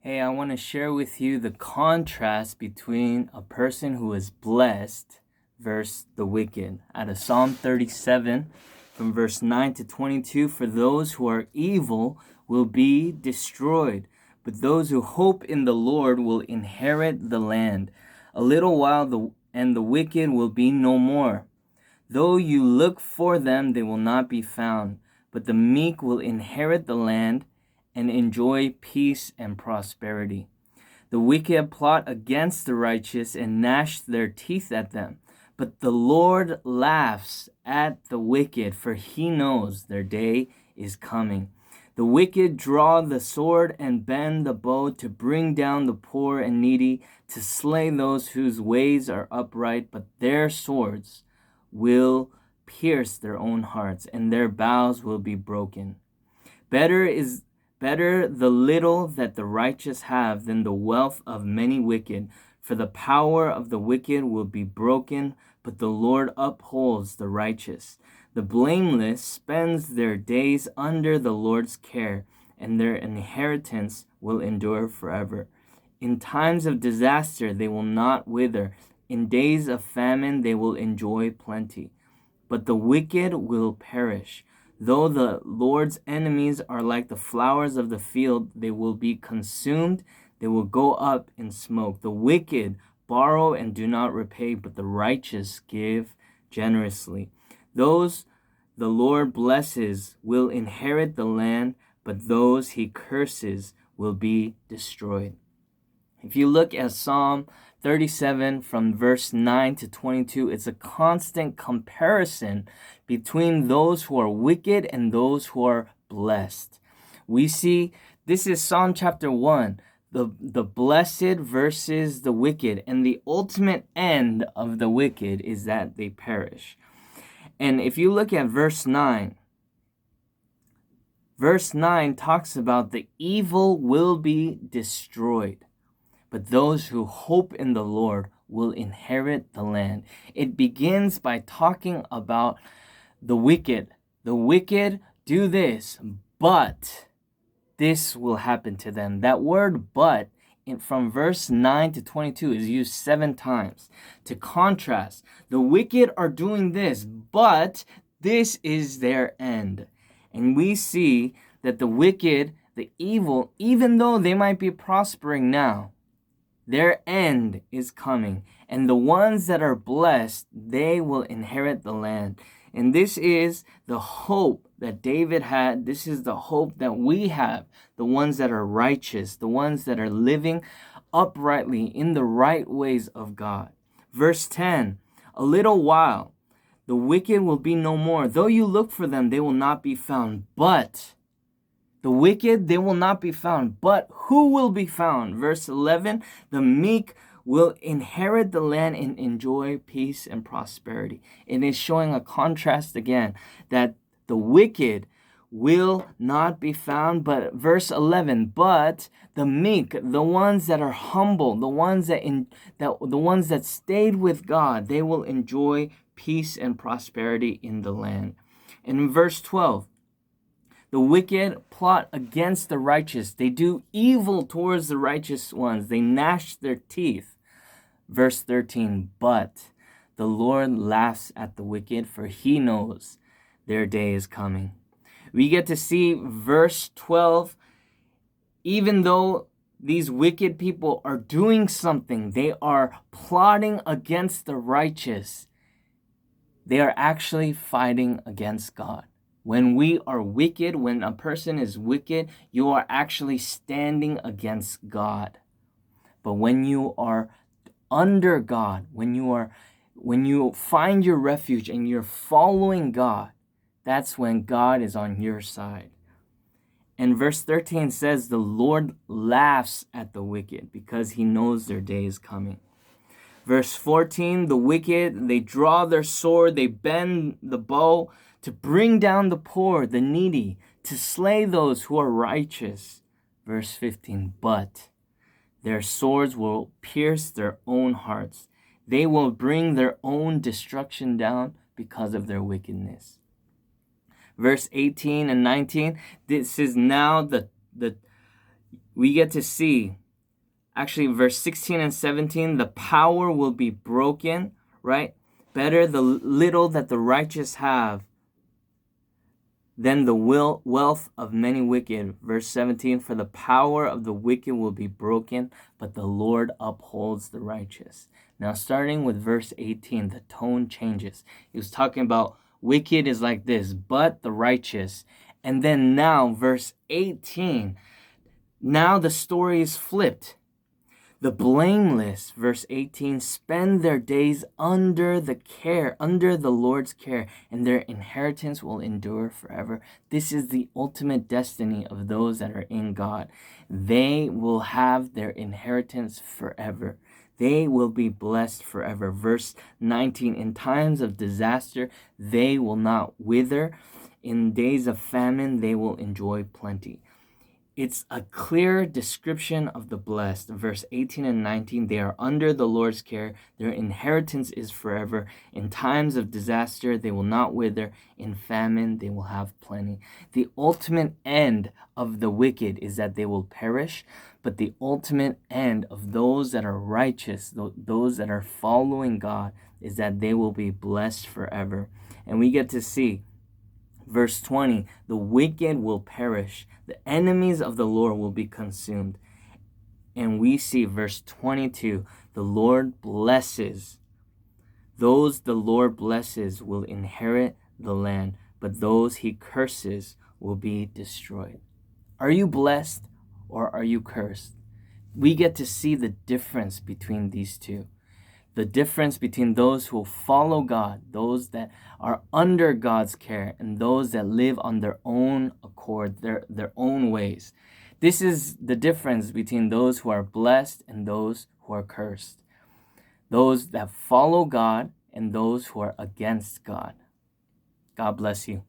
Hey, I want to share with you the contrast between a person who is blessed versus the wicked. Out of Psalm 37, from verse 9 to 22, for those who are evil will be destroyed, but those who hope in the Lord will inherit the land. A little while and the wicked will be no more. Though you look for them, they will not be found, but the meek will inherit the land and enjoy peace and prosperity. The wicked plot against the righteous and gnash their teeth at them, but the Lord laughs at the wicked, for he knows their day is coming. The wicked draw the sword and bend the bow to bring down the poor and needy, to slay those whose ways are upright, but their swords will pierce their own hearts, and their bows will be broken. Better the little that the righteous have than the wealth of many wicked, for the power of the wicked will be broken, but the Lord upholds the righteous. The blameless spends their days under the Lord's care, and their inheritance will endure forever. In times of disaster they will not wither. In days of famine they will enjoy plenty. But the wicked will perish. Though the Lord's enemies are like the flowers of the field, they will be consumed. They will go up in smoke. The wicked borrow and do not repay, but the righteous give generously. Those the Lord blesses will inherit the land, but those he curses will be destroyed. If you look at Psalm 37 from verse 9 to 22, it's a constant comparison between those who are wicked and those who are blessed. We see this is Psalm chapter 1, the blessed versus the wicked, and the ultimate end of the wicked is that they perish. And if you look at verse 9 talks about the evil will be destroyed, but those who hope in the Lord will inherit the land. It begins by talking about the wicked. The wicked do this, but this will happen to them. That word but from verse 9 to 22 is used 7 times to contrast. The wicked are doing this, but this is their end. And we see that the wicked, the evil, even though they might be prospering now, their end is coming. And the ones that are blessed, they will inherit the land. And this is the hope that David had. This is the hope that we have. The ones that are righteous, the ones that are living uprightly in the right ways of God. Verse 10, a little while, the wicked will be no more. Though you look for them, they will not be found. But the wicked, they will not be found. But who will be found? Verse 11, the meek will inherit the land and enjoy peace and prosperity. It is showing a contrast again that the wicked will not be found. But verse 11, but the meek, the ones that are humble, the ones that stayed with God, they will enjoy peace and prosperity in the land. And in verse 12, the wicked plot against the righteous. They do evil towards the righteous ones. They gnash their teeth. Verse 13, but the Lord laughs at the wicked, for he knows their day is coming. We get to see verse 12, even though these wicked people are doing something, they are plotting against the righteous, they are actually fighting against God. When we are wicked, when a person is wicked, you are actually standing against God. But when you are under God, when you find your refuge and you're following God, that's when God is on your side. And verse 13 says, the Lord laughs at the wicked because he knows their day is coming. Verse 14, the wicked, they draw their sword, they bend the bow to bring down the poor, the needy, to slay those who are righteous. Verse 15, but their swords will pierce their own hearts. They will bring their own destruction down because of their wickedness. Verse 18 and 19, this is now the we get to see, actually, verse 16 and 17, the power will be broken, right? Better the little that the righteous have than the wealth of many wicked. Verse 17, for the power of the wicked will be broken, but the Lord upholds the righteous. Now, starting with verse 18, the tone changes. He was talking about wicked is like this, but the righteous. And then now, verse 18, now the story is flipped. The blameless, verse 18, spend their days under the Lord's care, and their inheritance will endure forever. This is the ultimate destiny of those that are in God. They will have their inheritance forever. They will be blessed forever. Verse 19, in times of disaster, they will not wither. In days of famine, they will enjoy plenty. It's a clear description of the blessed. Verse 18 and 19, they are under the Lord's care. Their inheritance is forever. In times of disaster, they will not wither. In famine, they will have plenty. The ultimate end of the wicked is that they will perish, but the ultimate end of those that are righteous, those that are following God, is that they will be blessed forever. And we get to see verse 20, the wicked will perish. The enemies of the Lord will be consumed. And we see verse 22, the Lord blesses. Those the Lord blesses will inherit the land, but those he curses will be destroyed. Are you blessed or are you cursed? We get to see the difference between these two. The difference between those who follow God, those that are under God's care, and those that live on their own accord, their own ways. This is the difference between those who are blessed and those who are cursed. Those that follow God and those who are against God. God bless you.